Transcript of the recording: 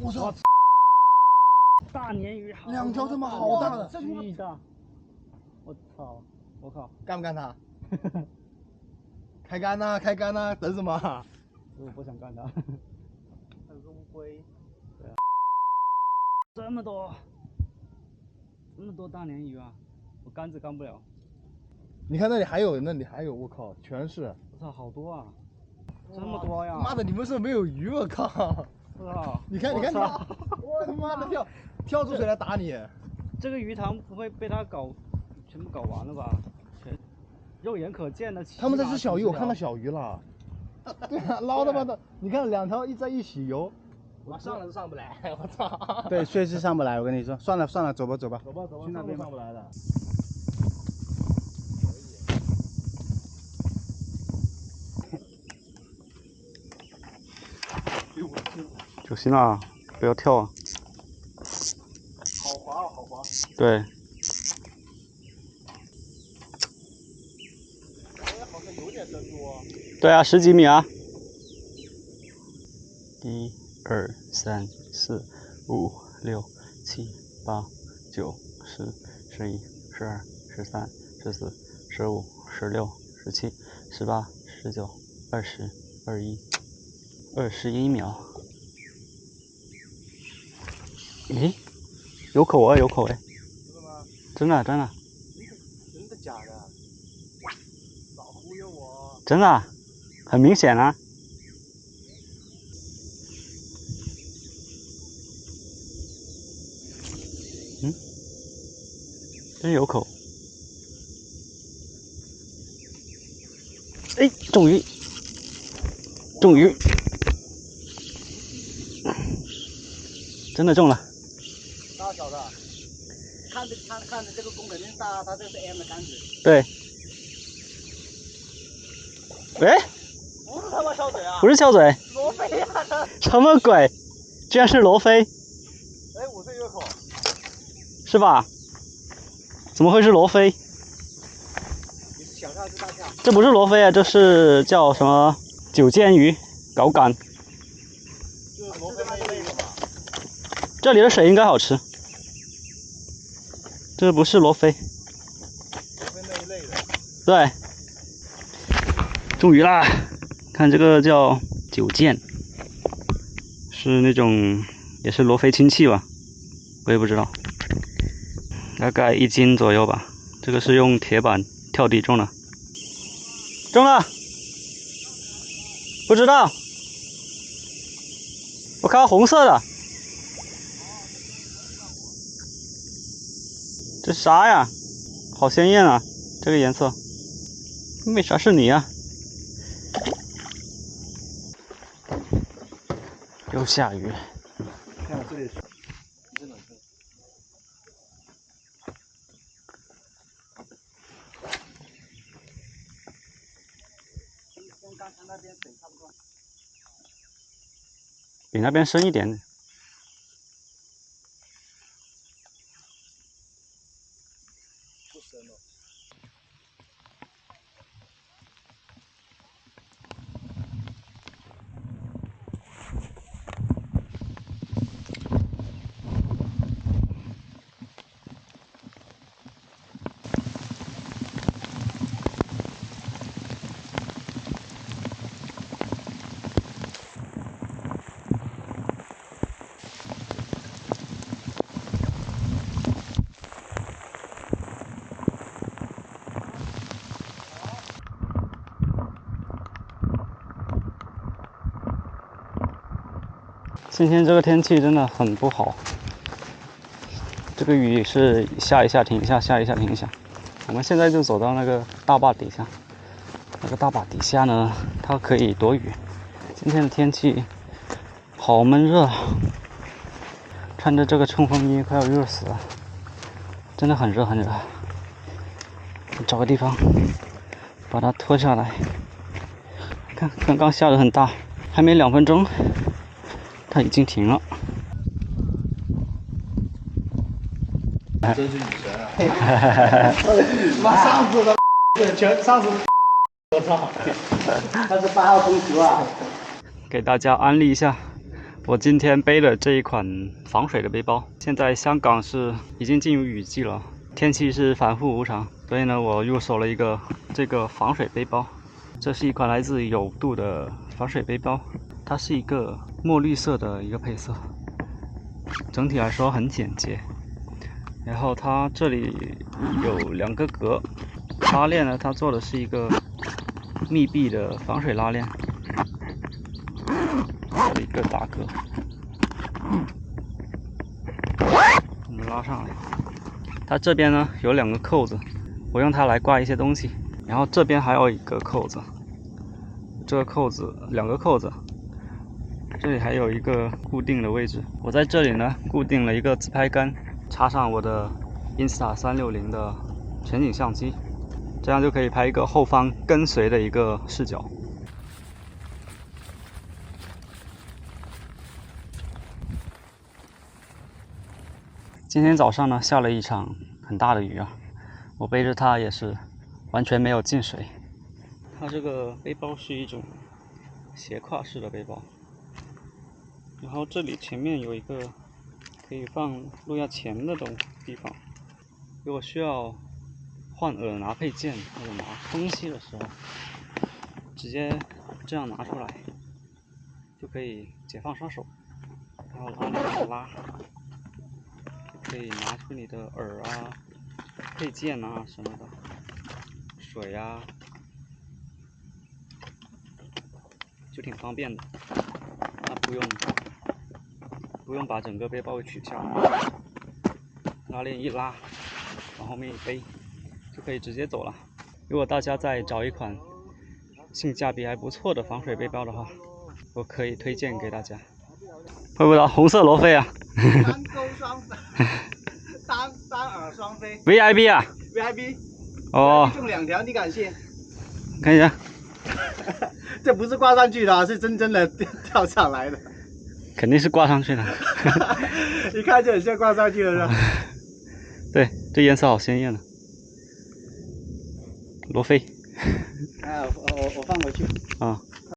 我操！大鲶鱼，两条他妈好大的，巨大！我操！我靠！干不干它？开干呐，开干呐，等什么？我不想干它。还有个乌龟。对啊。这么多大鲶鱼啊！我杆子干不了。你看那里还有，我靠，全是！我操，好多啊！这么多呀！妈的，你们是没有鱼，我靠！我操！你看，我他妈的跳出水来打你！这个鱼塘不会被它全部搞完了吧？肉眼可见的。他们在吃小鱼，我看到小鱼了。对啊，捞他妈的！你看两条在一起游，我上来都上不来，我操！对，确实上不来，我跟你说，算了，走吧，去那边上不来的。小心啊，不要跳啊！好滑哦，好滑。对。好像有点深度哦。对啊，10几米啊。1、2、3、4、5、6、7、8、9、10、11、12、13、14、15、16、17、18、19、20、21秒。诶，有口啊，有口哎！真的吗？真的。真的假的？少忽悠我！真的，很明显啊。真有口！哎，中鱼！真的中了！大小的，看着这个弓肯定大，它这是 M 的杆子。对。哎，不是他妈翘嘴啊！不是翘嘴，罗非呀！什么鬼？居然是罗非！哎，我这有口。是吧？怎么会是罗非？你是小跳还是大跳？这不是罗非啊，这是叫什么9肩鱼搞杆。就是罗非那一类的吧？这里的水应该好吃。这不是罗非。罗非那一类的。对。中鱼啦！看这个叫9肩，是那种也是罗非亲戚吧？我也不知道，大概1斤左右吧。这个是用铁板跳地中的。中了？不知道。我看到红色的。这啥呀？好鲜艳啊，这个颜色。为啥是你呀？又下雨。看这里是，真的。跟刚才那边水差不多。比那边深一点。不深了。今天这个天气真的很不好，这个雨是下一下停一下，下一下停一下。我们现在就走到那个大坝底下，那个大坝底下呢，它可以躲雨。今天的天气好闷热，穿着这个冲锋衣快要热死了，真的很热很热。找个地方把它脱下来。看，刚刚下得很大，还没2分钟。它已经停了。真是女神啊！妈，上次的上次，我操！他是8号风球啊！给大家安利一下，我今天背的这一款防水的背包，现在香港是已经进入雨季了，天气是反复无常，所以呢，我入手了一个这个防水背包。这是一款来自有度的防水背包，它是一个墨绿色的一个配色，整体来说很简洁。然后它这里有2个格，拉链呢，它做的是一个密闭的防水拉链。这里一个大格，我们拉上来。它这边呢有2个扣子，我用它来挂一些东西。然后这边还有一个扣子，这个扣子2个扣子，这里还有一个固定的位置。我在这里呢固定了一个自拍杆，插上我的 Insta360的全景相机，这样就可以拍一个后方跟随的一个视角。今天早上呢下了一场很大的雨啊，我背着它也是完全没有进水。它这个背包是一种斜挎式的背包，然后这里前面有一个可以放录像钳的地方，如果需要换耳拿配件或者拿东西的时候，直接这样拿出来就可以解放双手，然后拉链一拉，可以拿出你的耳啊、配件啊什么的，水啊，就挺方便的。它不用把整个背包给取下来，拉链一拉，往后面一背，就可以直接走了。如果大家再找一款性价比还不错的防水背包的话，我可以推荐给大家。会不会红色罗非啊？单钩双飞，单耳双飞。VIP 啊 VIP。哦，中2条，你敢信？看一下，这不是挂上去的，是真的掉下来的。肯定是挂上去的。一看就很像挂上去的是吧？对，这颜色好鲜艳啊！罗非。哎，我放回去。啊。